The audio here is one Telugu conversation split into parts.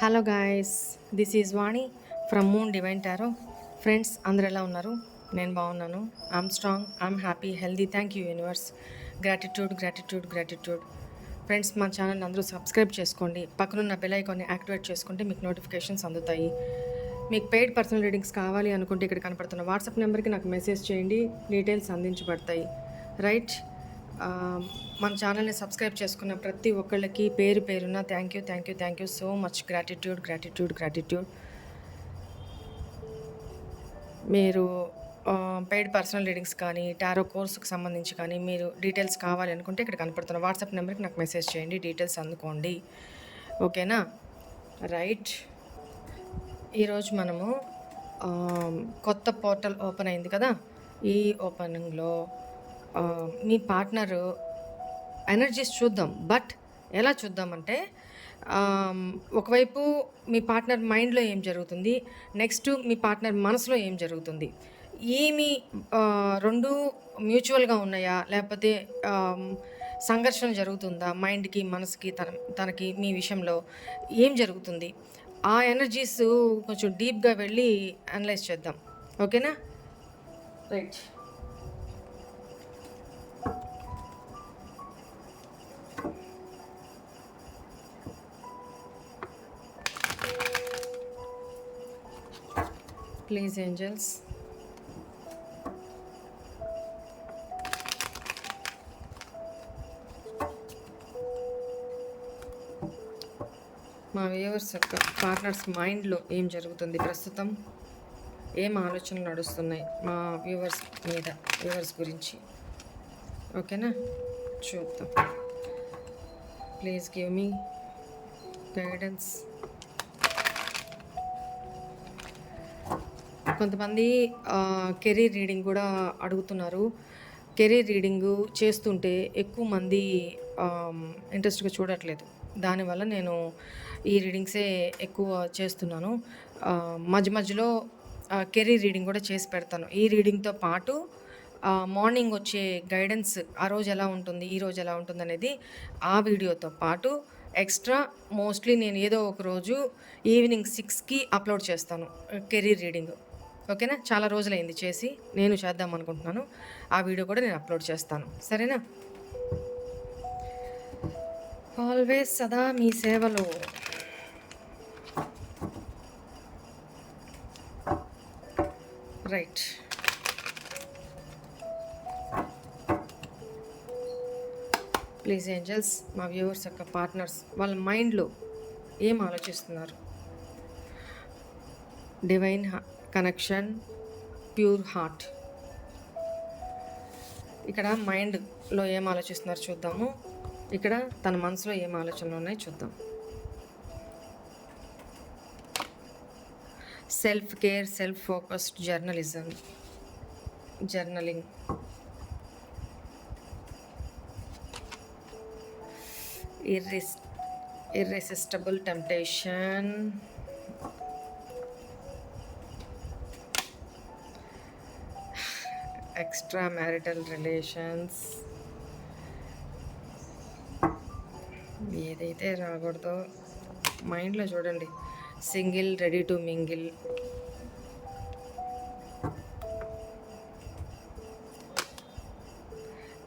Hello guys, this is Vani from moon divine tarot. Friends అందరు ఎలా ఉన్నారు? నేను బాగున్నాను. I'm strong, I'm happy, healthy. Thank you universe. Gratitude gratitude gratitude. Friends, మా ఛానల్ అందరూ సబ్స్క్రైబ్ చేసుకోండి. పక్కనున్న బెల్ ఐకాన్ని యాక్టివేట్ చేసుకుంటే మీకు నోటిఫికేషన్స్ అందుతాయి. మీకు పెయిడ్ పర్సనల్ రీడింగ్స్ కావాలి అనుకుంటే ఇక్కడ కనపడుతున్న వాట్సాప్ నెంబర్కి నాకు మెసేజ్ చేయండి. డీటెయిల్స్ అందించబడతాయి. రైట్. మన ఛానల్ని సబ్స్క్రైబ్ చేసుకున్న ప్రతి ఒక్కళ్ళకి పేరు పేరున thank you so much. Gratitude. మీరు పెయిడ్ పర్సనల్ రీడింగ్స్ కానీ టారో కోర్సుకు సంబంధించి కానీ మీరు డీటెయిల్స్ కావాలి అనుకుంటే ఇక్కడ కనపడుతున్న వాట్సాప్ నెంబర్కి నాకు మెసేజ్ చేయండి. డీటెయిల్స్ అందుకోండి. ఓకేనా? రైట్. ఈరోజు మనము కొత్త పోర్టల్ ఓపెన్ అయింది కదా. ఈ ఓపెనింగ్లో మీ పార్ట్నరు ఎనర్జీస్ చూద్దాం. బట్ ఎలా చూద్దామంటే, ఒకవైపు మీ పార్ట్నర్ మైండ్లో ఏం జరుగుతుంది, నెక్స్ట్ మీ పార్ట్నర్ మనసులో ఏం జరుగుతుంది, ఏమి రెండు మ్యూచువల్గా ఉన్నాయా, లేకపోతే సంఘర్షణ జరుగుతుందా మైండ్కి మనసుకి తనకి మీ విషయంలో ఏం జరుగుతుంది, ఆ ఎనర్జీస్ కొంచెం డీప్గా వెళ్ళి అనలైజ్ చేద్దాం. ఓకేనా? రైట్. ప్లీజ్ ఏంజల్స్, మా వ్యూవర్స్ యొక్క పార్ట్నర్స్ మైండ్లో ఏం జరుగుతుంది, ప్రస్తుతం ఏం ఆలోచనలు నడుస్తున్నాయి మా వ్యూవర్స్ గురించి. ఓకేనా? చూద్దాం. Please give me guidance. కొంతమంది కెరీర్ రీడింగ్ కూడా అడుగుతున్నారు. కెరీర్ రీడింగు చేస్తుంటే ఎక్కువ మంది ఇంట్రెస్ట్గా చూడట్లేదు. దానివల్ల నేను ఈ రీడింగ్సే ఎక్కువ చేస్తున్నాను. మధ్యలో కెరీర్ రీడింగ్ కూడా చేసి పెడతాను. ఈ రీడింగ్తో పాటు మార్నింగ్ వచ్చే గైడెన్స్, ఆ రోజు ఎలా ఉంటుంది, ఈ రోజు ఎలా ఉంటుంది అనేది ఆ వీడియోతో పాటు ఎక్స్ట్రా మోస్ట్లీ నేను ఏదో ఒక రోజు ఈవినింగ్ 6కి అప్లోడ్ చేస్తాను కెరీర్ రీడింగ్. ఓకేనా? చాలా రోజులైంది చేసి, నేను చేద్దాం అనుకుంటున్నాను. ఆ వీడియో కూడా నేను అప్లోడ్ చేస్తాను. సరేనా? ఆల్వేస్ సదా మీ సేవలో. రైట్. ప్లీజ్ ఏంజల్స్, మా వ్యూవర్స్ యొక్క పార్ట్నర్స్ వాళ్ళ మైండ్లో ఏం ఆలోచిస్తున్నారు? Divine connection, pure heart. ఇక్కడ మైండ్లో ఏం ఆలోచిస్తున్నారు చూద్దాము. ఇక్కడ తన మనసులో ఏం ఆలోచనలు ఉన్నాయి చూద్దాం. Self care, self focused journaling. irresistible temptation, extra marital relations. ఏదైతే రాకూడదో మైండ్లో చూడండి. Single, ready to mingle,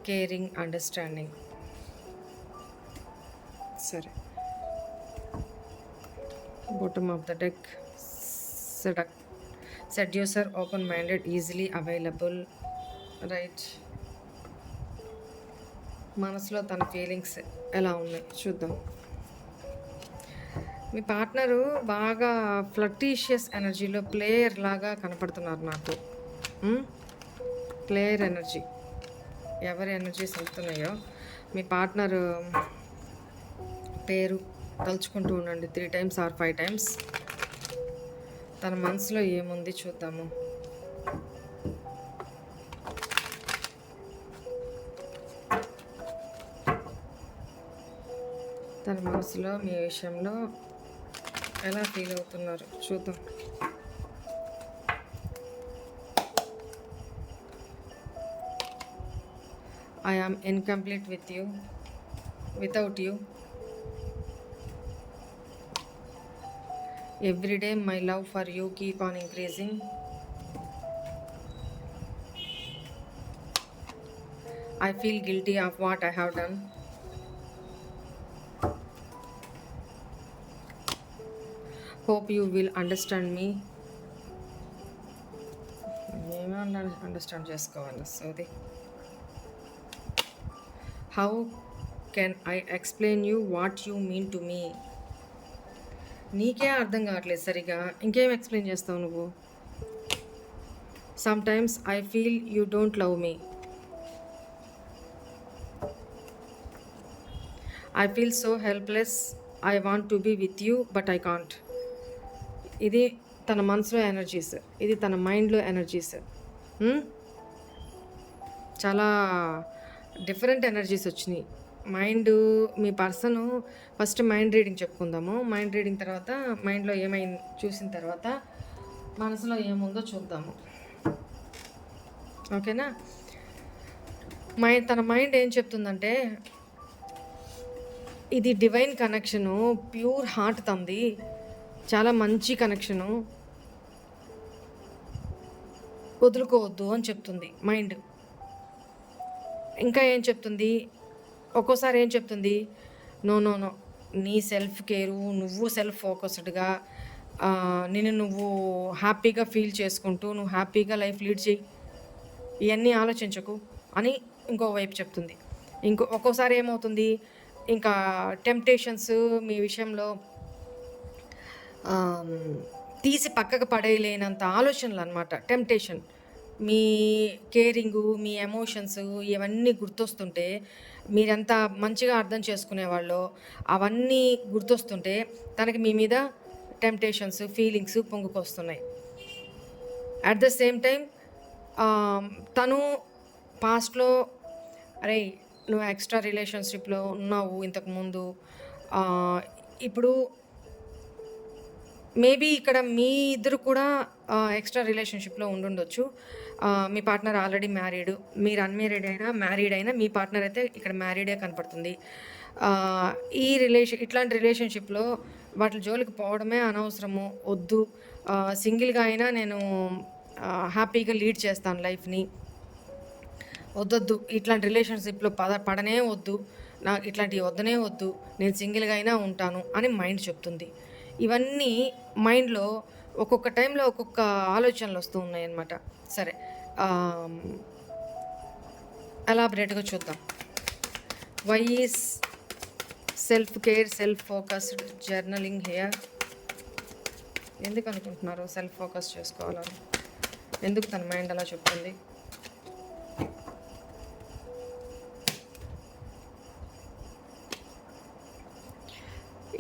caring, understanding. సరే. Bottom of the deck, seducer, open minded, easily available. Right. మనసులో తన ఫీలింగ్స్ ఎలా ఉన్నాయి చూద్దాం. మీ పార్ట్నరు బాగా ఫ్లర్టీషియస్ ఎనర్జీలో ప్లేయర్ లాగా కనపడుతున్నారు నాకు. Player energy. ఎవరి ఎనర్జీస్ వెళ్తున్నాయో మీ పార్ట్నరు పేరు తలుచుకుంటూ ఉండండి 3 times or 5 times. తన మనసులో ఏముంది చూద్దాము. తన మనసులో మీ విషయంలో ఎలా ఫీల్ అవుతున్నారు చూద్దాం. I am incomplete without you. Every day my love for you keep on increasing. I feel guilty of what I have done. Hope you will understand me. Understand చేసుకోవాలి. సోది. How can I explain you what you mean to me. నీకే అర్థం కావట్లేదు సరిగా, ఇంకేం ఎక్స్ప్లెయిన్ చేస్తావు నువ్వు. Sometimes I feel you don't love me. I feel so helpless. I want to be with you but I can't. ఇది తన మనసులో ఎనర్జీస్, ఇది తన మైండ్లో ఎనర్జీస్. చాలా డిఫరెంట్ ఎనర్జీస్ వచ్చినాయి. మైండ్, మీ పర్సన్, ఫస్ట్ మైండ్ రీడింగ్ చెప్పుకుందాము. మైండ్ రీడింగ్ తర్వాత మైండ్లో ఏమైంది చూసిన తర్వాత మనసులో ఏముందో చూద్దాము. ఓకేనా. తన మైండ్ ఏం చెప్తుందంటే, ఇది డివైన్ కనెక్షను, ప్యూర్ హార్ట్ తంది, చాలా మంచి కనెక్షను, వదులుకోవద్దు అని చెప్తుంది మైండ్. ఇంకా ఏం చెప్తుంది, ఒక్కోసారి ఏం చెప్తుంది, నో నో నో, నీ సెల్ఫ్ కేరు, నువ్వు సెల్ఫ్ ఫోకస్డ్గా నిన్ను నువ్వు హ్యాపీగా ఫీల్ చేసుకుంటూ నువ్వు హ్యాపీగా లైఫ్ లీడ్ చేయి, ఇవన్నీ ఆలోచించకు అని ఇంకోవైపు చెప్తుంది. ఒక్కోసారి ఏమవుతుంది, ఇంకా టెంప్టేషన్స్ మీ విషయంలో తీసి పక్కకు పడేయలేనంత ఆలోచనలు అనమాట. టెంప్టేషన్, మీ కేరింగు, మీ ఎమోషన్స్ ఇవన్నీ గుర్తొస్తుంటే, మీరెంత మంచిగా అర్థం చేసుకునేవాళ్ళో అవన్నీ గుర్తొస్తుంటే తనకి మీ మీద టెంప్టేషన్స్, ఫీలింగ్స్ పొంగుకొస్తున్నాయి. అట్ ద సేమ్ టైం తను పాస్ట్లో, అరే నువ్వు ఎక్స్ట్రా రిలేషన్షిప్లో ఉన్నావు ఇంతకుముందు, ఇప్పుడు మేబీ ఇక్కడ మీ ఇద్దరు కూడా ఎక్స్ట్రా రిలేషన్షిప్లో ఉండుండొచ్చు. మీ పార్ట్నర్ ఆల్రెడీ మ్యారీడ్, మీరు అన్మ్యారీడ్ అయినా మ్యారీడ్ అయినా మీ పార్ట్నర్ అయితే ఇక్కడ మ్యారీడే కనపడుతుంది. ఈ ఇట్లాంటి రిలేషన్షిప్లో వాటి జోలికి పోవడమే అనవసరము, వద్దు. సింగిల్గా అయినా నేను హ్యాపీగా లీడ్ చేస్తాను లైఫ్ని, వద్దొద్దు, ఇట్లాంటి రిలేషన్షిప్లో పడనే వద్దు, నాకు ఇట్లాంటివి వద్దనే వద్దు, నేను సింగిల్గా అయినా ఉంటాను అని మైండ్ చెప్తుంది. ఇవన్నీ మైండ్లో ఒక్కొక్క టైంలో ఒక్కొక్క ఆలోచనలు వస్తూ ఉన్నాయి అన్నమాట. సరే, ఎలాబరేట్గా చూద్దాం. Why is self care, self focused journaling here. ఎందుకు అనుకుంటున్నారు సెల్ఫ్ ఫోకస్ చేసుకోవాలని? ఎందుకు తన మైండ్ అలా చెప్తుంది?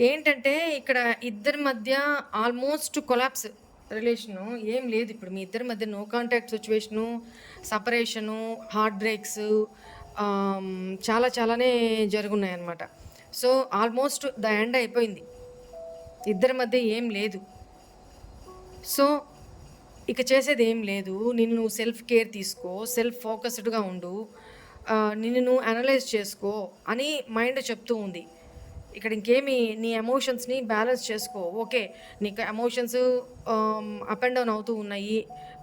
ఏంటంటే ఇక్కడ ఇద్దరి మధ్య ఆల్మోస్ట్ కొలాప్స్ రిలేషను ఏం లేదు. ఇప్పుడు మీ ఇద్దరి మధ్య no contact situation, separation, heart breaks చాలానే జరుగున్నాయి అన్నమాట. సో ఆల్మోస్ట్ ద ఎండ్ అయిపోయింది, ఇద్దరి మధ్య ఏం లేదు. సో ఇక చేసేది ఏం లేదు, నిన్ను నువ్వు సెల్ఫ్ కేర్ తీసుకో, సెల్ఫ్ ఫోకస్డ్గా ఉండు, నిన్ను నువ్వు అనలైజ్ చేసుకో అని మైండ్ చెప్తూ ఉంది. ఇక్కడ ఇంకేమి, నీ ఎమోషన్స్ని బ్యాలెన్స్ చేసుకో. ఓకే, నీకు ఎమోషన్స్ అప్ అండ్ డౌన్ అవుతూ ఉన్నాయి,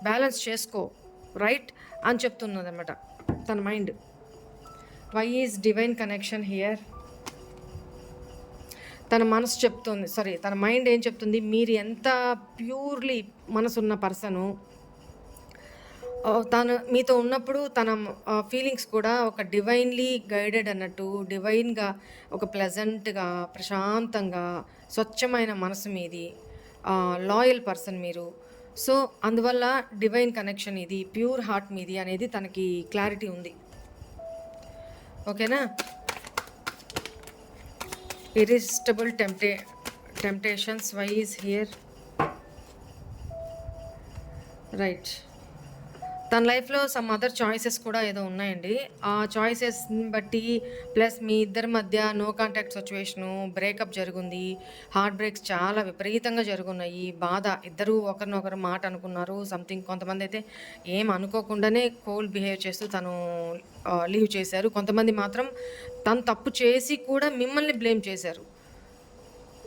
బ్యాలెన్స్ చేసుకో, రైట్ అని చెప్తున్నది అనమాట తన mind. Why is divine connection here. తన మనసు చెప్తుంది, తన మైండ్ ఏం చెప్తుంది, మీరు ఎంత ప్యూర్లీ మనసున్న పర్సను, తను మీతో ఉన్నప్పుడు తన ఫీలింగ్స్ కూడా ఒక డివైన్లీ గైడెడ్ అన్నట్టు, డివైన్గా, ఒక ప్లెజెంట్గా, ప్రశాంతంగా, స్వచ్ఛమైన మనసు మీది, లాయల్ పర్సన్ మీరు. సో అందువల్ల డివైన్ కనెక్షన్ ఇది, ప్యూర్ హార్ట్ మీది అనేది తనకి క్లారిటీ ఉంది. ఓకేనా. Irresistible temptations, why is here. Right, తన లైఫ్లో సమ్ అదర్ చాయిసెస్ కూడా ఏదో ఉన్నాయండి. ఆ చాయిసెస్ని బట్టి ప్లస్ మీ ఇద్దరి మధ్య నో కాంటాక్ట్ సిచ్యువేషను, బ్రేకప్ జరుగుంది, హార్ట్ బ్రేక్స్ చాలా విపరీతంగా జరుగున్నాయి, బాధ, ఇద్దరు ఒకరినొకరు మాట అనుకున్నారు సంథింగ్. కొంతమంది అయితే ఏం అనుకోకుండానే కోల్డ్ బిహేవ్ చేస్తూ తను లీవ్ చేశారు. కొంతమంది మాత్రం తను తప్పు చేసి కూడా మిమ్మల్ని బ్లేమ్ చేశారు.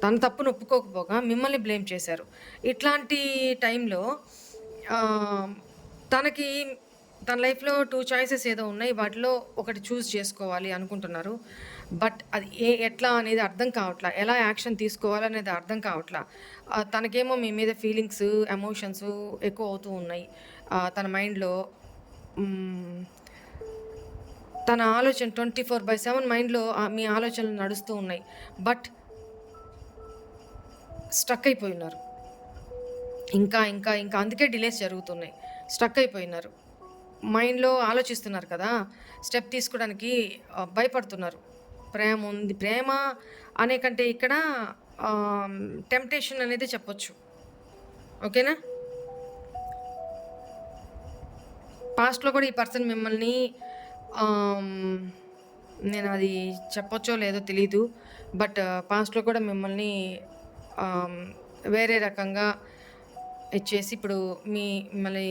తన తప్పును ఒప్పుకోకపోగా మిమ్మల్ని బ్లేమ్ చేశారు. ఇట్లాంటి టైంలో తనకి తన లైఫ్‌లో 2 చాయిసెస్ ఏదో ఉన్నాయి. వాటిలో ఒకటి చూజ్ చేసుకోవాలి అనుకుంటున్నారు. బట్ అది ఎట్లా అనేది అర్థం కావట్లా. ఎలా యాక్షన్ తీసుకోవాలనేది అర్థం కావట్లా. తనకేమో మీ మీద ఫీలింగ్స్, ఎమోషన్స్ ఎక్కువ అవుతూ ఉన్నాయి. తన మైండ్‌లో హ్మ్. తన ఆలోచన 24/7 మైండ్‌లో మీ ఆలోచనలు నడుస్తూ ఉన్నాయి. బట్ స్ట్రక్ అయిపోయున్నారు. ఇంకా అందుకే డిలేస్ జరుగుతున్నాయి. స్ట్రక్ అయిపోయినారు. మైండ్‌లో ఆలోచిస్తున్నారు కదా! స్టెప్ తీసుకోవడానికి భయపడుతున్నారు. ప్రేమ అనే కంటే ఇక్కడ టెంప్టేషన్ అనేది చెప్పొచ్చు. ఓకేనా? పాస్ట్‌లో కూడా ఈ పర్సన్ మిమ్మల్ని నేను అది చెప్పొచ్చో లేదో తెలీదు. బట్ పాస్ట్‌లో కూడా మిమ్మల్ని వేరే రకంగా ఇచ్చేసి ఇప్పుడు మిమ్మల్ని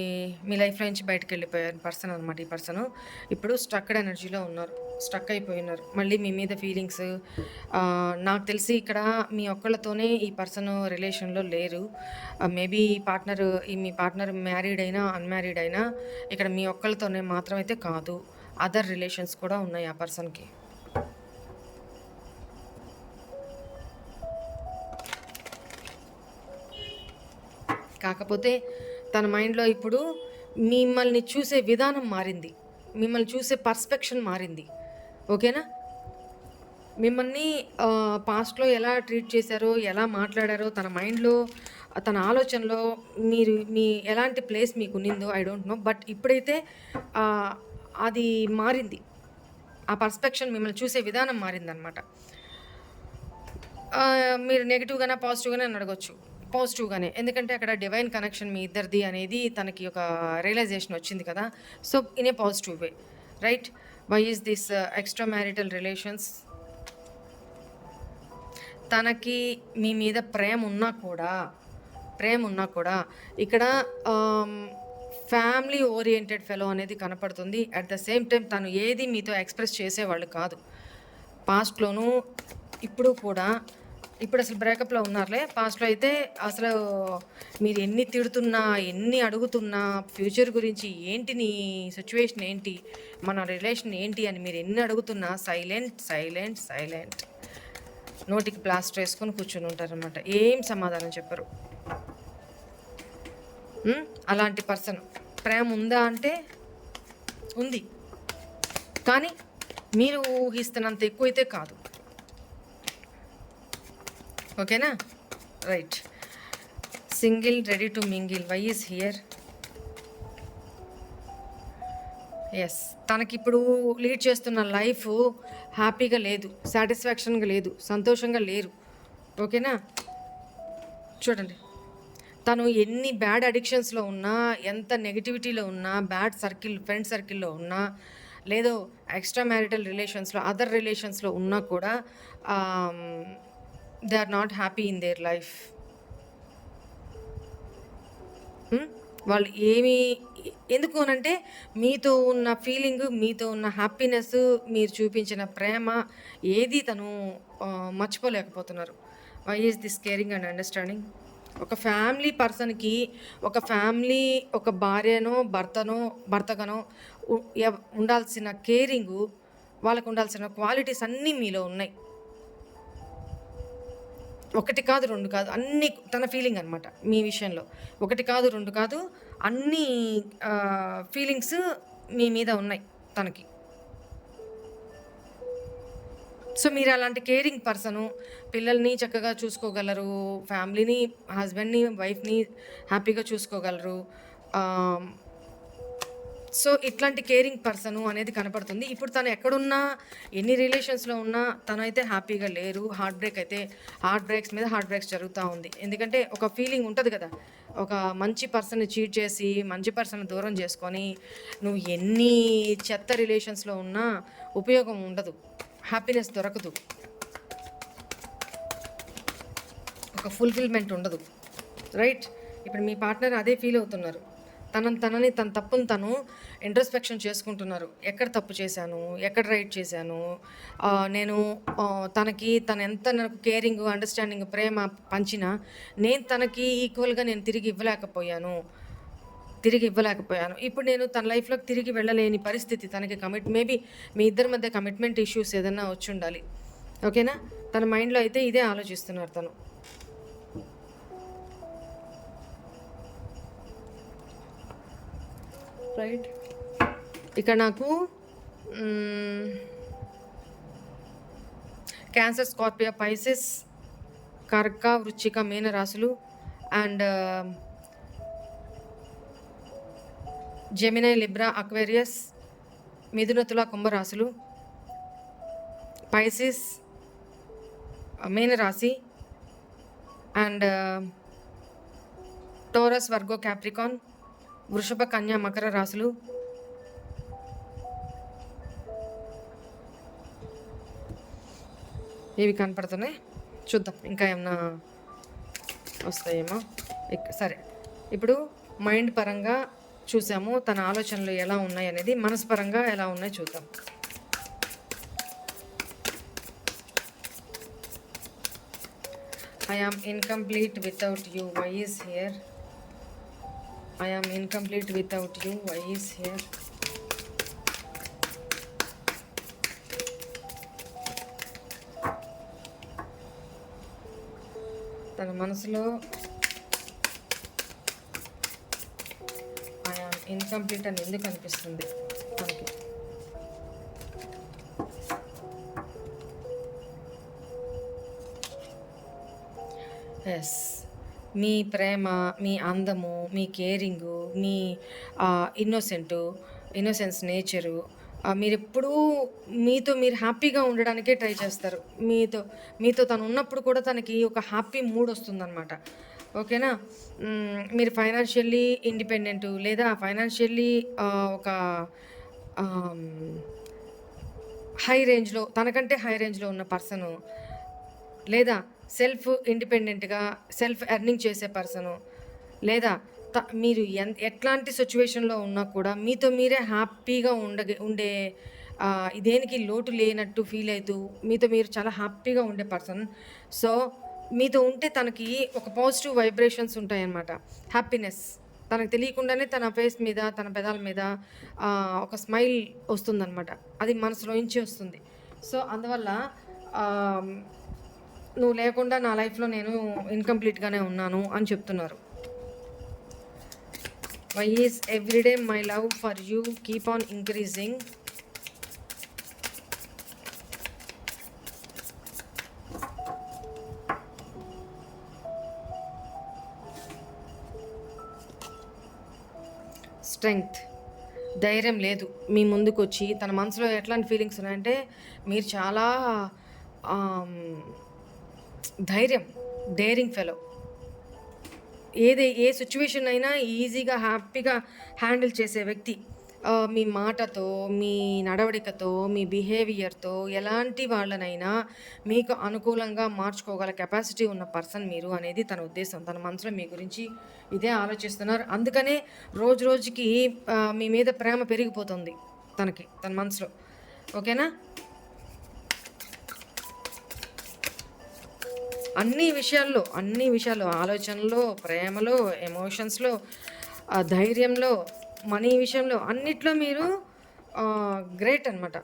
మీ లైఫ్‌లో నుంచి బయటికెళ్ళిపోయారు పర్సన్ అనమాట ఈ పర్సను. ఇప్పుడు స్ట్రక్డ్ ఎనర్జీలో ఉన్నారు. స్ట్రక్ అయిపోయున్నారు. మళ్ళీ మీ మీద ఫీలింగ్స్ నాకు తెలిసి ఇక్కడ మీ ఒక్కళ్ళతోనే ఈ పర్సను రిలేషన్‌లో లేరు. మేబీ మీ పార్ట్నర్ మ్యారీడ్ అయినా, అన్‌మ్యారీడ్ అయినా ఇక్కడ మీ ఒక్కళ్ళతోనే మాత్రం అయితే కాదు. అదర్ రిలేషన్స్ కూడా ఉన్నాయి ఆ పర్సన్‌కి. కాకపోతే తన మైండ్‌లో ఇప్పుడు మిమ్మల్ని చూసే విధానం మారింది. మిమ్మల్ని చూసే పర్స్పెక్షన్ మారింది. ఓకేనా? మిమ్మల్ని పాస్ట్‌లో ఎలా ట్రీట్ చేశారో, ఎలా మాట్లాడారో తన మైండ్‌లో, తన ఆలోచనలో మీ ఎలాంటి ప్లేస్ మీకున్నిందో ఐ డోంట్ నో. బట్ ఇప్పుడైతే అది మారింది. ఆ పర్స్పెక్షన్ మిమ్మల్ని చూసే విధానం మారిందనమాట. మీరు నెగెటివ్‌గానా, పాజిటివ్‌గానా అని అడగొచ్చు. పాజిటివ్‌గానే. ఎందుకంటే అక్కడ డివైన్ కనెక్షన్ మీ ఇద్దరిది అనేది తనకి ఒక రియలైజేషన్ వచ్చింది కదా! So, in a positive way. Right? Why is this extra marital relations? తనకి మీ మీద ప్రేమ ఉన్నా కూడా ఇక్కడ ఫ్యామిలీ ఓరియెంటెడ్ ఫెలో అనేది కనపడుతుంది. అట్ ద సేమ్ టైమ్ తను ఏది మీతో ఎక్స్‌ప్రెస్ చేసేవాళ్ళు కాదు. పాస్ట్‌లోనూ ఇప్పుడు కూడా ఇప్పుడు అసలు బ్రేకప్‌లో ఉన్నారులే. పాస్ట్‌లో అయితే అసలు మీరు ఎన్ని తిడుతున్నా, ఎన్ని అడుగుతున్నా, ఫ్యూచర్ గురించి ఏంటి నీ సిట్యుయేషన్ ఏంటి, మన రిలేషన్ ఏంటి అని మీరు ఎన్ని అడుగుతున్నా సైలెంట్. నోటికి ప్లాస్టర్ వేసుకొని కూర్చొని ఉంటారనమాట. ఏం సమాధానం చెప్పరు. అలాంటి పర్సన్. ప్రేమ ఉందా అంటే ఉంది. కానీ మీరు ఊహిస్తున్నంత ఎక్కువైతే కాదు. ఓకేనా? Right. Single ready to mingle. Why is here? Yes. తనకిప్పుడు లీడ్ చేస్తున్న లైఫ్ హ్యాపీగా లేదు, సాటిస్ఫాక్షన్గా లేదు, సంతోషంగా లేరు. ఓకేనా? చూడండి, తను ఎన్ని బ్యాడ్ అడిక్షన్స్లో ఉన్నా, ఎంత నెగిటివిటీలో ఉన్నా, బ్యాడ్ ఫ్రెండ్ సర్కిల్లో ఉన్నా, లేదో ఎక్స్ట్రా మ్యారిటల్ రిలేషన్స్లో, అదర్ రిలేషన్స్లో ఉన్నా కూడా they are not happy in their life. వాళ్ళు ఎందుకు అనంటే మీతో ఉన్న ఫీలింగ్, మీతో ఉన్న హ్యాపీనెస్, మీరు చూపించిన ప్రేమ ఏది తను మర్చిపోలేకపోతున్నారు. Why is this caring and understanding? ఒక ఫ్యామిలీ పర్సన్కి ఒక భార్యనో భర్తగానో ఉండాల్సిన కేరింగు, వాళ్ళకు ఉండాల్సిన క్వాలిటీస్ అన్నీ మీలో ఉన్నాయి. ఒకటి కాదు, రెండు కాదు, అన్నీ తన ఫీలింగ్ అనమాట మీ విషయంలో. ఒకటి కాదు, రెండు కాదు, అన్నీ ఫీలింగ్స్ మీ మీద ఉన్నాయి తనకి. సో, మీరు అలాంటి కేరింగ్ పర్సను. పిల్లల్ని చక్కగా చూసుకోగలరు, ఫ్యామిలీని, హస్బెండ్‌ని, వైఫ్‌ని హ్యాపీగా చూసుకోగలరు. సో, ఇట్లాంటి కేరింగ్ పర్సను అనేది కనపడుతుంది. ఇప్పుడు తను ఎక్కడున్నా, ఎన్ని రిలేషన్స్‌లో ఉన్నా తనైతే హ్యాపీగా లేరు. హార్ట్ బ్రేక్స్ మీద హార్ట్ బ్రేక్స్ జరుగుతూ ఉంది. ఎందుకంటే ఒక ఫీలింగ్ ఉంటుంది కదా! ఒక మంచి పర్సన్‌ని చీట్ చేసి, మంచి పర్సన్‌ని దూరం చేసుకొని, నువ్వు ఎన్ని చెత్త రిలేషన్స్‌లో ఉన్నా ఉపయోగం ఉండదు. హ్యాపీనెస్ దొరకదు. ఒక ఫుల్‌ఫిల్‌మెంట్ ఉండదు. రైట్? ఇప్పుడు మీ పార్ట్నర్ అదే ఫీల్ అవుతున్నారు. తనని తన తప్పును తను ఇంట్రోస్పెక్షన్ చేసుకుంటున్నారు. ఎక్కడ తప్పు చేశాను? ఎక్కడ రైట్ చేశాను? నేను తను ఎంత నాకు కేరింగ్, అండర్‌స్టాండింగ్, ప్రేమ పంచినా నేను తనకి ఈక్వల్‌గా నేను తిరిగి ఇవ్వలేకపోయాను. ఇప్పుడు నేను తన లైఫ్‌లోకి తిరిగి వెళ్ళలేని పరిస్థితి తనకి మేబీ మీ ఇద్దరి మధ్య కమిట్మెంట్ ఇష్యూస్ ఏదన్నా వచ్చుండాలి. ఓకేనా? తన మైండ్‌లో అయితే ఇదే ఆలోచిస్తున్నారు తను. రైట్. ఇక్కడ నాకు క్యాన్సర్, స్కార్పియో, పైసెస్, కర్క, వృశ్చిక, మీన రాశులు అండ్ జెమినై, లిబ్రా, అక్వేరియస్, మిథున, తుల, కుంభరాశులు, పైసిస్, మీన రాశి అండ్ టోరస్, వర్గో, క్యాప్రికాన్, వృషభ, కన్య, మకర రాశులు, ఇవి కనపడుతున్నాయి. చూద్దాం ఇంకా ఏమన్నా వస్తాయేమో. సరే, ఇప్పుడు మైండ్ పరంగా చూసాము తన ఆలోచనలు ఎలా ఉన్నాయి అనేది, మనస్పరంగా ఎలా ఉన్నాయో చూద్దాం. I am incomplete without you. Why is here? I am incomplete without you. Why is here? తన మనసులో I am incomplete అని ఎందుకు అనిపిస్తుంది తనకి? ఎస్, మీ ప్రేమ, మీ అందము, మీ కేరింగు, మీ ఇన్నోసెన్స్ నేచరు, మీరెప్పుడూ మీరు హ్యాపీగా ఉండడానికే ట్రై చేస్తారు. మీతో తను ఉన్నప్పుడు కూడా తనకి ఒక హ్యాపీ మూడ్ వస్తుందన్నమాట. ఓకేనా? మీరు ఫైనాన్షియల్లీ ఇండిపెండెంటు లేదా ఫైనాన్షియల్లీ ఒక హై రేంజ్లో, తనకంటే హై రేంజ్లో ఉన్న పర్సను, లేదా సెల్ఫ్ ఇండిపెండెంట్గా సెల్ఫ్ ఎర్నింగ్ చేసే పర్సను, లేదా మీరు ఎట్లాంటి సిచ్యువేషన్లో ఉన్నా కూడా మీతో మీరే హ్యాపీగా ఉండే దేనికి లోటు లేనట్టు ఫీల్ అవుతూ మీతో మీరు చాలా హ్యాపీగా ఉండే పర్సన్. సో మీతో ఉంటే తనకి ఒక పాజిటివ్ వైబ్రేషన్స్ ఉంటాయన్నమాట. హ్యాపీనెస్ తనకు తెలియకుండానే తన ఫేస్ మీద, తన పెదాల మీద ఒక స్మైల్ వస్తుందన్నమాట. అది మనసులోంచి వస్తుంది. సో అందువల్ల నువ్వు లేకుండా నా లైఫ్లో నేను ఇన్కంప్లీట్గానే ఉన్నాను అని చెప్తున్నారు. Why is everyday my love for you keep on increasing? Strength, ధైర్యం లేదు మీ ముందుకు వచ్చి. తన మనసులో ఎట్లాంటి ఫీలింగ్స్ ఉన్నాయంటే మీరు చాలా డేరింగ్ ఫెలో. ఏ సిచ్యువేషన్ అయినా ఈజీగా హ్యాపీగా హ్యాండిల్ చేసే వ్యక్తి. మీ మాటతో, మీ నడవడికతో, మీ బిహేవియర్తో ఎలాంటి వాళ్ళనైనా మీకు అనుకూలంగా మార్చుకోగల కెపాసిటీ ఉన్న పర్సన్ మీరు అనేది తన ఉద్దేశం. తన మనసులో మీ గురించి ఇదే ఆలోచిస్తున్నారు. అందుకనే రోజు రోజుకి మీ మీద ప్రేమ పెరిగిపోతుంది తన మనసులో. ఓకేనా? అన్ని విషయాల్లో ఆలోచనలో, ప్రేమలో, ఎమోషన్స్లో, ధైర్యంలో, మనీ విషయంలో అన్నిట్లో మీరు గ్రేట్ అనమాట.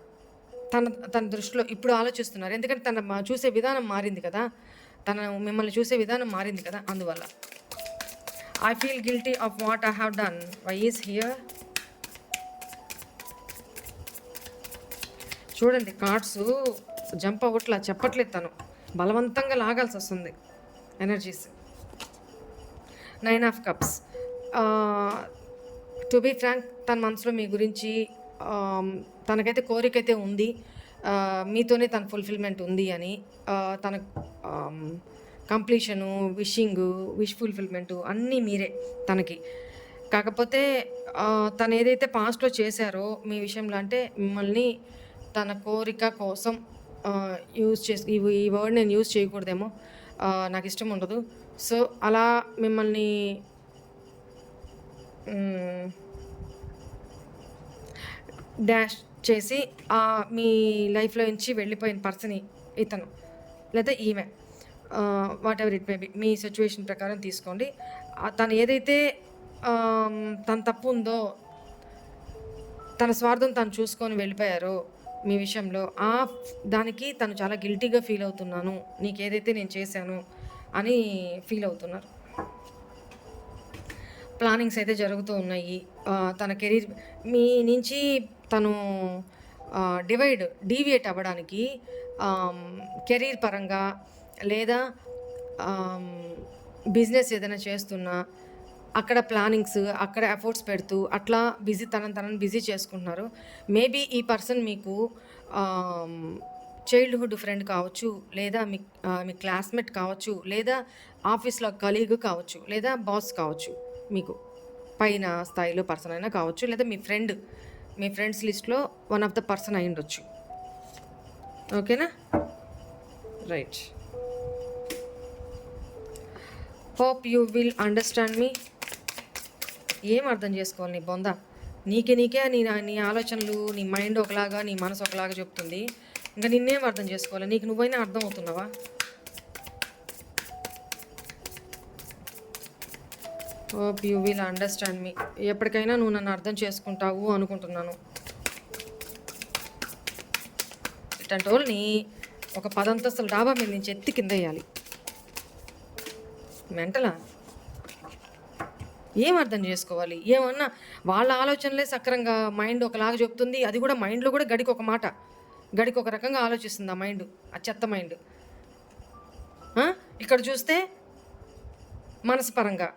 తన దృష్టిలో ఇప్పుడు ఆలోచిస్తున్నారు. ఎందుకంటే తన చూసే విధానం మారింది కదా, మిమ్మల్ని చూసే విధానం మారింది కదా. అందువల్ల I feel guilty of what I have done. Why is here? చూడండి, కార్డ్స్ జంప్ అవ్వట్లా, చెప్పట్లేదు. తను బలవంతంగా లాగాల్సి వస్తుంది energies. 9 of cups. To be frank, తన మనసులో మీ గురించి తనకైతే కోరికైతే ఉంది, మీతోనే తన ఫుల్ఫిల్మెంట్ ఉంది అని. తన కంప్లీషను, విష్ ఫుల్ఫిల్మెంటు అన్నీ మీరే తనకి. కాకపోతే తను ఏదైతే పాస్ట్లో చేశారో మీ విషయంలో, అంటే మిమ్మల్ని తన కోరిక కోసం యూజ్ చేసి, ఈ వర్డ్ నేను యూజ్ చేయకూడదేమో, నాకు ఇష్టం ఉండదు. సో అలా మిమ్మల్ని హ్మ్. డాష్ చేసి మీ లైఫ్‌లో నుంచి వెళ్ళిపోయిన పర్సన్ ఇతను లేదా ఈమె. Whatever it may be me situation ప్రకారం తీసుకోండి. తను ఏదైతే తన తప్పు ఉందో, తన స్వార్థం తను చూసుకొని వెళ్ళిపోయారో మీ విషయంలో, దానికి తను చాలా గిల్టీగా ఫీల్ అవుతున్నాను. నీకేదైతే నేను చేశానో అని ఫీల్ అవుతున్నారు. ప్లానింగ్స్ అయితే జరుగుతూ ఉన్నాయి. తన కెరీర్ మీ నుంచి తను డీవియేట్ అవ్వడానికి కెరీర్ పరంగా లేదా బిజినెస్ ఏదైనా చేస్తున్నా అక్కడ ప్లానింగ్స్, అక్కడ ఎఫర్ట్స్ పెడుతూ అట్లా తనని బిజీ చేసుకుంటున్నారు. మేబీ ఈ పర్సన్ మీకు చైల్డ్‌హుడ్ ఫ్రెండ్ కావచ్చు, లేదా మీ క్లాస్‌మేట్ కావచ్చు, లేదా ఆఫీస్‌లో కలీగ్ కావచ్చు, లేదా బాస్ కావచ్చు. మీకు పైన స్థాయిలో పర్సన్ అయినా కావచ్చు, లేదా మీ ఫ్రెండ్స్ లిస్ట్‌లో వన్ ఆఫ్ ద పర్సన్ అయ్యుండొచ్చు. ఓకేనా? Right. Hope you will understand me. ఏం అర్థం చేసుకోవాలి నీ బొంద? నీకే నీ ఆలోచనలు, నీ మైండ్ ఒకలాగా, నీ మనసు ఒకలాగా చెప్తుంది. ఇంకా నిన్నేం అర్థం చేసుకోవాలి? నీకు నువ్వైనా అర్థం అవుతున్నావా? హోప్ యూ విల్ అండర్స్టాండ్ మీ. ఎప్పటికైనా నువ్వు నన్ను అర్థం చేసుకుంటావు అనుకుంటున్నాను. ఇట్లాంటి వాళ్ళని ఒక 10 అంతస్తుల డాబా మీద నుంచి ఎత్తి కింద వేయాలి. మెంటలా? ఏం అర్థం చేసుకోవాలి? ఏమన్నా వాళ్ళ ఆలోచనలే సక్రంగా మైండ్ ఒకలాగా చెప్తుంది. అది కూడా మైండ్‌లో కూడా గడికి ఒక మాట, గడికి ఒక రకంగా ఆలోచిస్తుంది ఆ మైండ్, ఆ చెత్త మైండ్. ఇక్కడ చూస్తే మనసు పరంగా,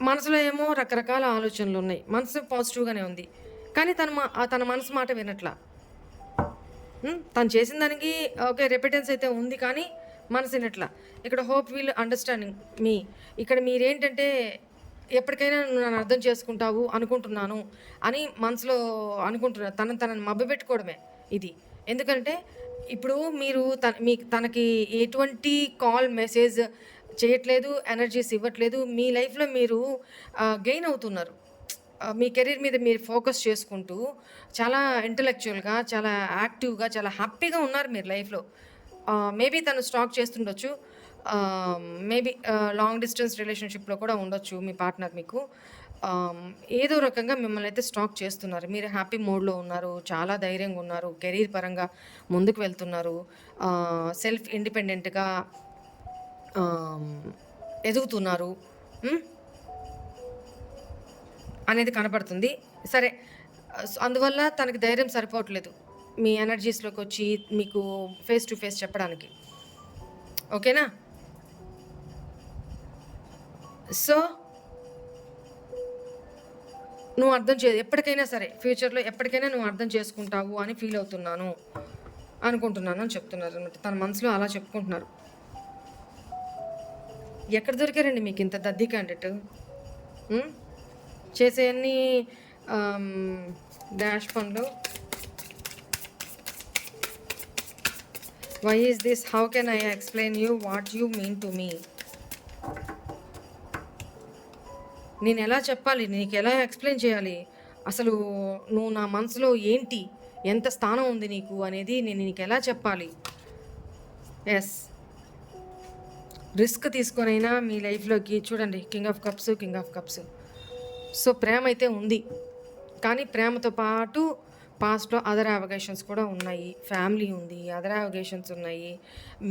మనసులో ఏమో రకరకాల ఆలోచనలు ఉన్నాయి. మనసు పాజిటివ్గానే ఉంది, కానీ తన మనసు మాట వినట్లా. తను చేసిన దానికి ఓకే రెపిటెన్స్ అయితే ఉంది, కానీ మనసు వినట్లా. ఇక్కడ హోప్ విల్ అండర్స్టాండింగ్ మీ. ఇక్కడ మీరేంటంటే ఎప్పటికైనా నువ్వు నన్ను అర్థం చేసుకుంటావు అనుకుంటున్నాను అని మనసులో అనుకుంటున్నారు. తనని మభ్యపెట్టుకోవడమే ఇది. ఎందుకంటే ఇప్పుడు మీరు తనకి ఎటువంటి కాల్ మెసేజ్ చేయట్లేదు, ఎనర్జీస్ ఇవ్వట్లేదు. మీ లైఫ్లో మీరు గెయిన్ అవుతున్నారు. మీ కెరీర్ మీద మీరు ఫోకస్ చేసుకుంటూ చాలా ఇంటలెక్చువల్గా, చాలా యాక్టివ్గా, చాలా హ్యాపీగా ఉన్నారు మీరు లైఫ్లో. మేబీ తను స్టాక్ చేస్తుండొచ్చు. మేబీ లాంగ్ డిస్టెన్స్ రిలేషన్షిప్లో కూడా ఉండొచ్చు మీ పార్ట్నర్ మీకు. ఏదో రకంగా మిమ్మల్ని అయితే స్టాక్ చేస్తున్నారు. మీరు హ్యాపీ మోడ్లో ఉన్నారు, చాలా ధైర్యంగా ఉన్నారు, కెరీర్ పరంగా ముందుకు వెళ్తున్నారు, సెల్ఫ్ ఇండిపెండెంట్గా ఎదుగుతున్నారు అనేది కనపడుతుంది. సరే, అందువల్ల తనకి ధైర్యం సరిపోవట్లేదు మీ ఎనర్జీస్లోకి వచ్చి మీకు ఫేస్ టు ఫేస్ చెప్పడానికి. ఓకేనా? సో నువ్వు ఎప్పటికైనా సరే ఫ్యూచర్లో ఎప్పటికైనా నువ్వు అర్థం చేసుకుంటావు అని ఫీల్ అవుతున్నాను అనుకుంటున్నాను అని చెప్తున్నారు అనమాట. తన మనసులో అలా చెప్పుకుంటున్నారు. ఎక్కడ దొరికారండి మీకు ఇంత దద్దీ క్యాండిడేట్? చేసేయన్ని డాష్ పనులు. Why is this? How can I explain you what you mean to me? నేను ఎలా చెప్పాలి? నీకు ఎలా ఎక్స్ప్లెయిన్ చేయాలి? అసలు నువ్వు నా మనసులో ఏంటి, ఎంత స్థానం ఉంది నీకు అనేది నేను నీకు ఎలా చెప్పాలి? ఎస్, రిస్క్ తీసుకొనైనా మీ లైఫ్లోకి చూడండి. King of cups. సో ప్రేమ అయితే ఉంది, కానీ ప్రేమతో పాటు పాస్ట్లో అదర్ అవగేషన్స్ కూడా ఉన్నాయి. ఫ్యామిలీ ఉంది, అదర్ అవగేషన్స్ ఉన్నాయి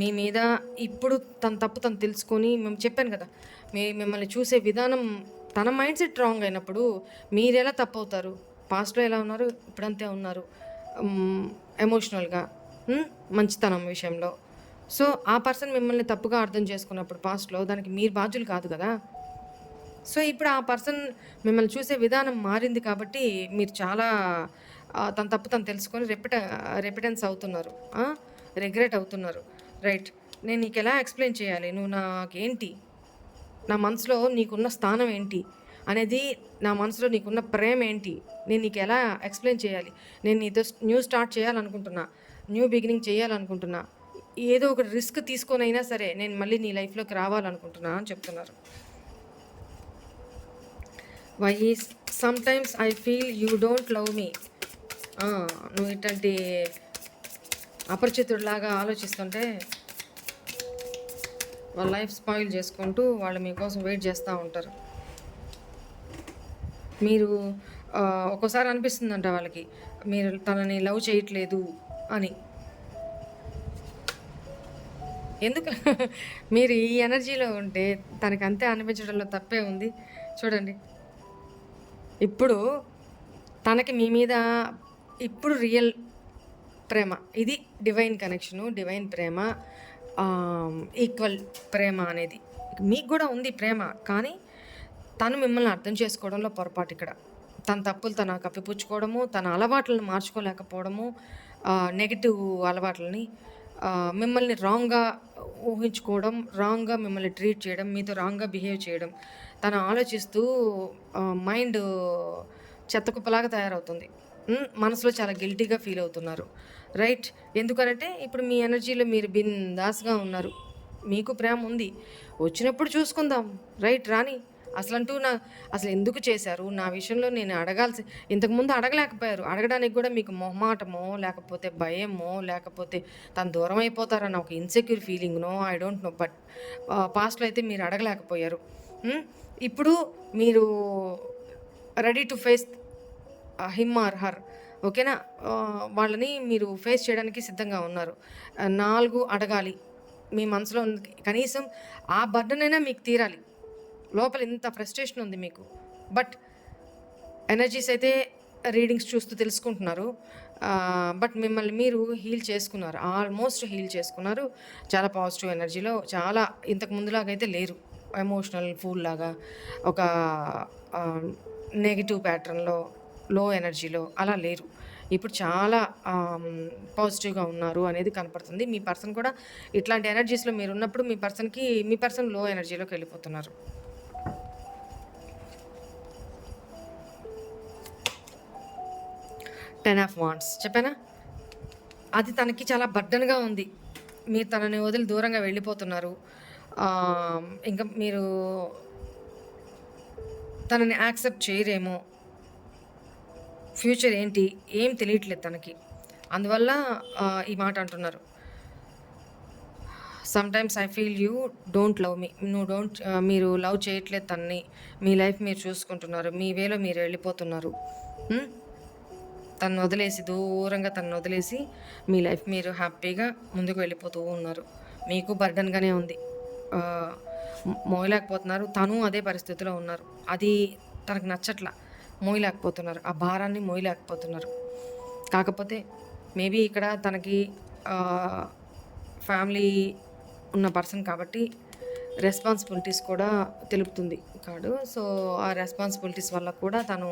మీ మీద. ఇప్పుడు తన తప్పు తను తెలుసుకొని, మేము చెప్పాను కదా, మిమ్మల్ని చూసే విధానం, తన మైండ్ సెట్ రాంగ్ అయినప్పుడు మీరు ఎలా తప్పు అవుతారు? పాస్ట్లో ఎలా ఉన్నారు, ఇప్పుడంతే ఉన్నారు ఎమోషనల్గా, మంచితనం విషయంలో. సో ఆ పర్సన్ మిమ్మల్ని తప్పుగా అర్థం చేసుకున్నప్పుడు పాస్ట్లో దానికి మీరు బాధ్యులు కాదు కదా. సో ఇప్పుడు ఆ పర్సన్ మిమ్మల్ని చూసే విధానం మారింది కాబట్టి మీరు చాలా తన తప్పు తను తెలుసుకొని రెపిటెన్స్ అవుతున్నారు, రిగ్రెట్ అవుతున్నారు. రైట్, నేను నీకు ఎలా ఎక్స్ప్లెయిన్ చేయాలి? నువ్వు నాకేంటి, నా మనసులో నీకున్న స్థానం ఏంటి అనేది, నా మనసులో నీకున్న ప్రేమ ఏంటి, నేను నీకు ఎలా ఎక్స్ప్లెయిన్ చేయాలి? నేను నీతో న్యూ స్టార్ట్ చేయాలనుకుంటున్నా, న్యూ బిగినింగ్ చేయాలనుకుంటున్నా, ఏదో ఒక రిస్క్ తీసుకొనైనా సరే నేను మళ్ళీ నీ లైఫ్లోకి రావాలనుకుంటున్నా అని చెప్తున్నారు. Why sometimes I feel you don't love me. నువ్వు ఇట్లాంటి అపరిచితుడిలాగా ఆలోచిస్తుంటే వాళ్ళ లైఫ్ స్పాయిల్ చేసుకుంటూ వాళ్ళు మీకోసం వెయిట్ చేస్తూ ఉంటారు. మీరు ఒక్కోసారి అనిపిస్తుందంట వాళ్ళకి మీరు తనని లవ్ చేయట్లేదు అని. ఎందుకు మీరు ఈ ఎనర్జీలో ఉంటే తనకి అంతే అనిపించడంలో తప్పే ఉంది. చూడండి, ఇప్పుడు తనకి మీ మీద ఇప్పుడు రియల్ ప్రేమ, ఇది డివైన్ కనెక్షను, డివైన్ ప్రేమ, ఈక్వల్ ప్రేమ అనేది మీకు కూడా ఉంది ప్రేమ. కానీ తను మిమ్మల్ని అర్థం చేసుకోవడంలో పొరపాటు ఇక్కడ. తన తప్పులు తన కప్పిపుచ్చుకోవడము, తన అలవాట్లను మార్చుకోలేకపోవడము, నెగిటివ్ అలవాట్లని, మిమ్మల్ని రాంగ్గా ఊహించుకోవడం, రాంగ్గా మిమ్మల్ని ట్రీట్ చేయడం, మీతో రాంగ్గా బిహేవ్ చేయడం, తను ఆలోచిస్తూ మైండ్ చెత్తకుప్పలాగా తయారవుతుంది. మనసులో చాలా గిల్టీగా ఫీల్ అవుతున్నారు. రైట్? ఎందుకనంటే ఇప్పుడు మీ ఎనర్జీలో మీరు బిందాస్గా ఉన్నారు. మీకు ప్రేమ ఉంది, వచ్చినప్పుడు చూసుకుందాం. రైట్? రాని అసలు ఎందుకు చేశారు నా విషయంలో నేను ఇంతకుముందు అడగలేకపోయారు. అడగడానికి కూడా మీకు మొహమాటమో, లేకపోతే భయమో, లేకపోతే తను దూరం అయిపోతారన్న ఒక ఇన్సెక్యూర్ ఫీలింగ్నో, ఐ డోంట్ నో. బట్ పాస్ట్లో అయితే మీరు అడగలేకపోయారు. ఇప్పుడు మీరు ready to face him or her. ఓకేనా? వాళ్ళని మీరు ఫేస్ చేయడానికి సిద్ధంగా ఉన్నారు. 4 అడగాలి మీ మనసులో ఉంది. కనీసం ఆ బర్డెన్ అయినా మీకు తీరాలి. లోపల ఇంత ఫ్రస్ట్రేషన్ ఉంది మీకు. బట్ ఎనర్జీస్ అయితే రీడింగ్స్ చూస్తూ తెలుసుకుంటున్నారు. బట్ మిమ్మల్ని మీరు హీల్ చేసుకున్నారు, ఆల్మోస్ట్ హీల్ చేసుకున్నారు. చాలా పాజిటివ్ ఎనర్జీలో, చాలా ఇంతకు ముందులాగైతే లేరు. ఎమోషనల్ ఫూల్ లాగా, ఒక నెగిటివ్ ప్యాటర్న్లో, లో ఎనర్జీలో అలా లేరు. ఇప్పుడు చాలా పాజిటివ్గా ఉన్నారు అనేది కనపడుతుంది. మీ పర్సన్ కూడా ఇట్లాంటి ఎనర్జీస్లో మీరు ఉన్నప్పుడు మీ పర్సన్ లో ఎనర్జీలోకి వెళ్ళిపోతున్నారు. టెన్ ఆఫ్ వాండ్స్ చెప్పానా? అది తనకి చాలా బర్డన్గా ఉంది. మీరు తనని వదిలి దూరంగా వెళ్ళిపోతున్నారు. ఇంకా మీరు తనని యాక్సెప్ట్ చేయరేమో. ఫ్యూచర్ ఏంటి ఏం తెలియట్లేదు తనకి. అందువల్ల ఈ మాట అంటున్నారు. Sometimes I feel you don't love మీ. మీరు లవ్ చేయట్లేదు తనని. మీ లైఫ్ మీరు చూసుకుంటున్నారు, మీ వేలో మీరు వెళ్ళిపోతున్నారు. తను వదిలేసి, దూరంగా తను వదిలేసి మీ లైఫ్ మీరు హ్యాపీగా ముందుకు వెళ్ళిపోతూ ఉన్నారు. మీకు బర్డన్గానే ఉంది, మోయలేకపోతున్నారు. తను అదే పరిస్థితిలో ఉన్నారు. అది తనకు నచ్చట్లా, మోయలేకపోతున్నారు. ఆ భారాన్ని మోయలేకపోతున్నారు. కాకపోతే మేబీ ఇక్కడ తనకి ఫ్యామిలీ ఉన్న పర్సన్ కాబట్టి రెస్పాన్సిబిలిటీస్ కూడా తెలుపుతుంది కాడు. సో ఆ రెస్పాన్సిబిలిటీస్ వల్ల కూడా తను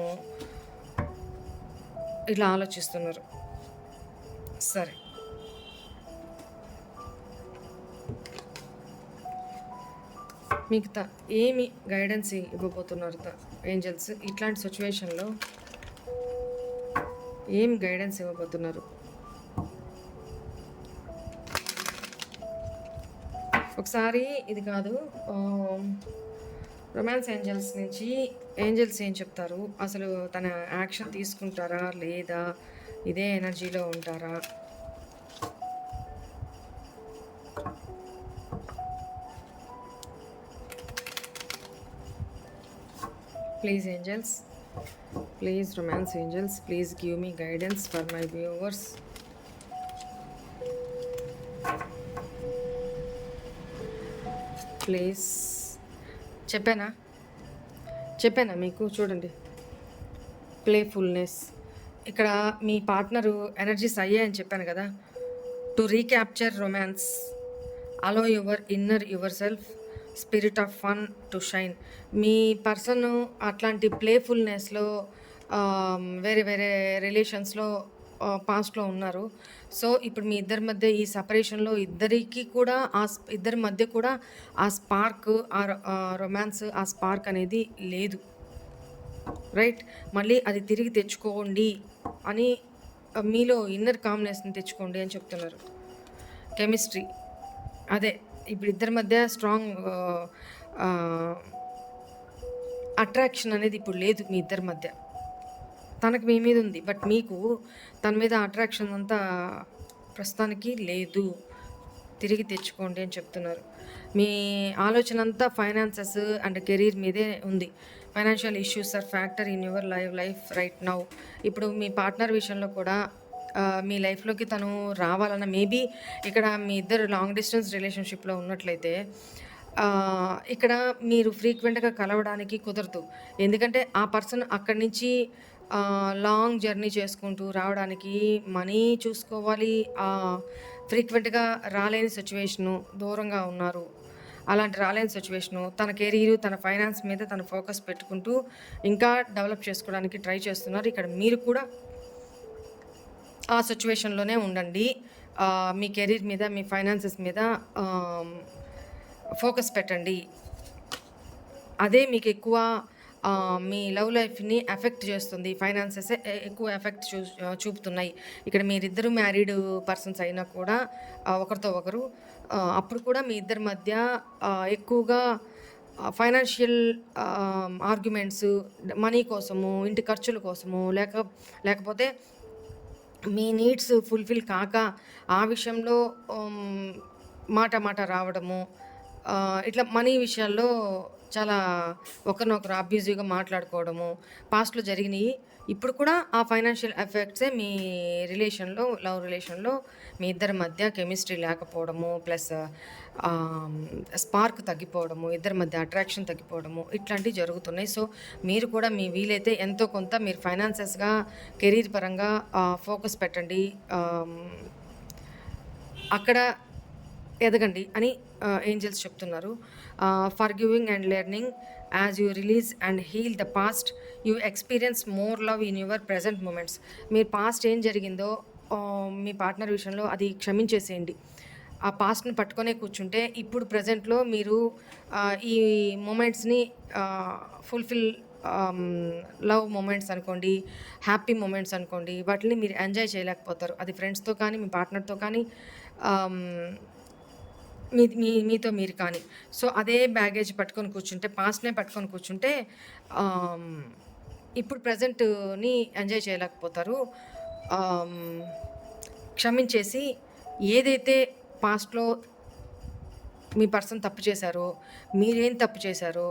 ఇలా ఆలోచిస్తున్నారు. సరే, మీకు ఏమి గైడెన్స్ ఇవ్వబోతున్నారు ఏంజల్స్? ఇట్లాంటి సిచ్యువేషన్లో ఏం గైడెన్స్ ఇవ్వబోతున్నారు? ఒకసారి ఇది కాదు, రొమాన్స్ ఏంజల్స్ నుంచి ఏంజల్స్ ఏం చెప్తారు, అసలు తన యాక్షన్ తీసుకుంటారా లేదా, ఇదే ఎనర్జీలో ఉంటారా? Please angels, please romance angels, please give me guidance for my viewers. Please. చెప్పానా మీకు? చూడండి, ప్లేఫుల్నెస్. ఇక్కడ మీ పార్ట్నరు ఎనర్జీస్ అయ్యాయని చెప్పాను కదా. To recapture romance, allow your inner your self, spirit of fun to shine. మీ పర్సన్ అట్లాంటి ప్లేఫుల్నెస్లో వేరే వేరే రిలేషన్స్లో పాస్ట్లో ఉన్నారు. సో ఇప్పుడు మీ ఇద్దరి మధ్య ఈ సపరేషన్లో ఇద్దరి మధ్య కూడా ఆ స్పార్క్, ఆ రొమాన్స్, ఆ స్పార్క్ అనేది లేదు. రైట్? మళ్ళీ అది తిరిగి తెచ్చుకోండి అని, మీలో ఇన్నర్ కామ్నెస్ని తెచ్చుకోండి అని చెప్తున్నారు. కెమిస్ట్రీ ఇప్పుడు ఇద్దరి మధ్య స్ట్రాంగ్ అట్రాక్షన్ అనేది ఇప్పుడు లేదు మీ ఇద్దరి మధ్య. తనకు మీ మీద ఉంది. బట్ మీకు తన మీద అట్రాక్షన్ అంతా ప్రస్తుతానికి లేదు. తిరిగి తెచ్చుకోండి అని చెప్తున్నారు. మీ ఆలోచన అంతా ఫైనాన్సెస్ అండ్ కెరీర్ మీదే ఉంది. Financial issues are factor in your life right now. ఇప్పుడు మీ పార్ట్నర్ విషయంలో కూడా మీ లైఫ్‌లోకి తను రావాలన్న మేబీ ఇక్కడ మీ ఇద్దరు లాంగ్ డిస్టెన్స్ రిలేషన్‌షిప్‌లో ఉన్నట్లయితే ఇక్కడ మీరు ఫ్రీక్వెంట్‌గా కలవడానికి కుదరదు. ఎందుకంటే ఆ పర్సన్ అక్కడి నుంచి లాంగ్ జర్నీ చేసుకుంటూ రావడానికి మనీ చూసుకోవాలి. ఫ్రీక్వెంట్‌గా రాలేని సిట్యుయేషను, దూరంగా ఉన్నారు. అలాంటి రాలేని సిట్యుయేషను, తన కెరీరు, తన ఫైనాన్స్ మీద తను ఫోకస్ పెట్టుకుంటూ ఇంకా డెవలప్ చేసుకోవడానికి ట్రై చేస్తున్నారు. ఇక్కడ మీరు కూడా ఆ సిట్యుయేషన్‌లోనే ఉండండి. మీ కెరీర్ మీద, మీ ఫైనాన్సెస్ మీద ఫోకస్ పెట్టండి. అదే మీకు ఎక్కువ మీ లవ్ లైఫ్‌ని ఎఫెక్ట్ చేస్తుంది. ఫైనాన్సెసే ఎక్కువ ఎఫెక్ట్ చూపుతున్నాయి. ఇక్కడ మీరిద్దరూ మ్యారీడ్ పర్సన్స్ అయినా కూడా ఒకరితో ఒకరు అప్పుడు కూడా మీ ఇద్దరి మధ్య ఎక్కువగా ఫైనాన్షియల్ ఆర్గ్యుమెంట్స్, మనీ కోసము, ఇంటి ఖర్చుల కోసము, లేకపోతే మీ నీడ్స్ ఫుల్‌ఫిల్ కాక ఆ విషయంలో మాట రావడము, ఇట్లా మనీ విషయాల్లో చాలా ఒకరినొకరు అబ్యూజివ్‌గా మాట్లాడుకోవడము పాస్ట్‌లో జరిగినాయి. ఇప్పుడు కూడా ఆ ఫైనాన్షియల్ ఎఫెక్ట్సే మీ రిలేషన్‌లో, లవ్ రిలేషన్‌లో మీ ఇద్దరి మధ్య కెమిస్ట్రీ లేకపోవడము, ప్లస్ స్పార్క్ తగ్గిపోవడము, ఇద్దరి మధ్య అట్రాక్షన్ తగ్గిపోవడము ఇట్లాంటివి జరుగుతున్నాయి. సో, మీరు కూడా మీ వీలైతే ఎంతో కొంత మీరు ఫైనాన్సెస్‌గా, కెరీర్ పరంగా ఫోకస్ పెట్టండి. అక్కడ ఎదగండి అని ఏంజెల్స్ చెప్తున్నారు. Forgiving and learning as you release and heal the past you experience more love in your present moments. మీరు పాస్ట్ ఏం జరిగిందో మీ పార్ట్నర్ విషయంలో అది క్షమించేసేయండి. ఆ పాస్ట్ని పట్టుకొనే కూర్చుంటే ఇప్పుడు ప్రజెంట్లో మీరు ఈ మూమెంట్స్ని ఫుల్ఫిల్ లవ్ మూమెంట్స్ అనుకోండి, హ్యాపీ మూమెంట్స్ అనుకోండి, వాటిని మీరు ఎంజాయ్ చేయలేకపోతారు. అది ఫ్రెండ్స్తో కానీ, మీ పార్ట్నర్తో కానీ, మీతో మీరు కానీ. సో, అదే బ్యాగేజ్ పట్టుకొని కూర్చుంటే, పాస్ట్‌నే పట్టుకొని కూర్చుంటే ఇప్పుడు ప్రెజెంట్‌ని ఎంజాయ్ చేయలేకపోతారు. క్షమించేసి ఏదైతే పాస్ట్‌లో మీ పర్సన్ తప్పు చేశారో, మీరేం తప్పు చేశారో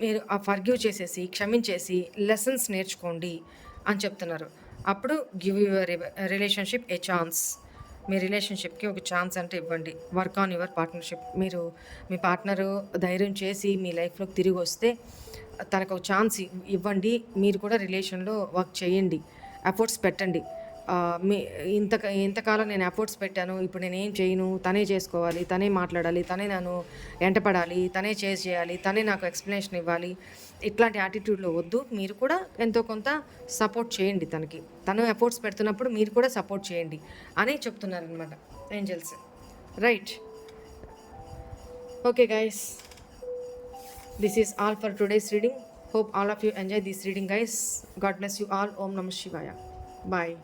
మీరు ఫర్గివ్ చేసేసి, క్షమించేసి లెసన్స్ నేర్చుకోండి అని చెప్తున్నారు. అప్పుడు give your relationship a chance. మీ రిలేషన్‌షిప్‌కి ఒక ఛాన్స్ అంటే ఇవ్వండి. Work on your partnership. మీరు మీ పార్ట్నరు ధైర్యం చేసి మీ లైఫ్‌లోకి తిరిగి వస్తే తనకు ఒక ఛాన్స్ ఇవ్వండి. మీరు కూడా రిలేషన్‌లో వర్క్ చేయండి. ఎఫర్ట్స్ పెట్టండి. మీ ఇంతకాలం నేను ఎఫర్ట్స్ పెట్టాను, ఇప్పుడు నేనేం చేయను, తనే చేసుకోవాలి, తనే మాట్లాడాలి, తనే నన్ను ఎంటపడాలి, తనే చేయాలి, తనే నాకు ఎక్స్ప్లెనేషన్ ఇవ్వాలి, ఇట్లాంటి యాటిట్యూడ్లో వద్దు. మీరు కూడా ఎంతో కొంత సపోర్ట్ చేయండి తనకి. తను ఎఫర్ట్స్ పెడుతున్నప్పుడు మీరు కూడా సపోర్ట్ చేయండి అని చెప్తున్నారనమాట angels. Right. Okay guys, this is all for today's reading. Hope all of you enjoy this reading guys. God bless you all. Om Namah Shivaya. Bye.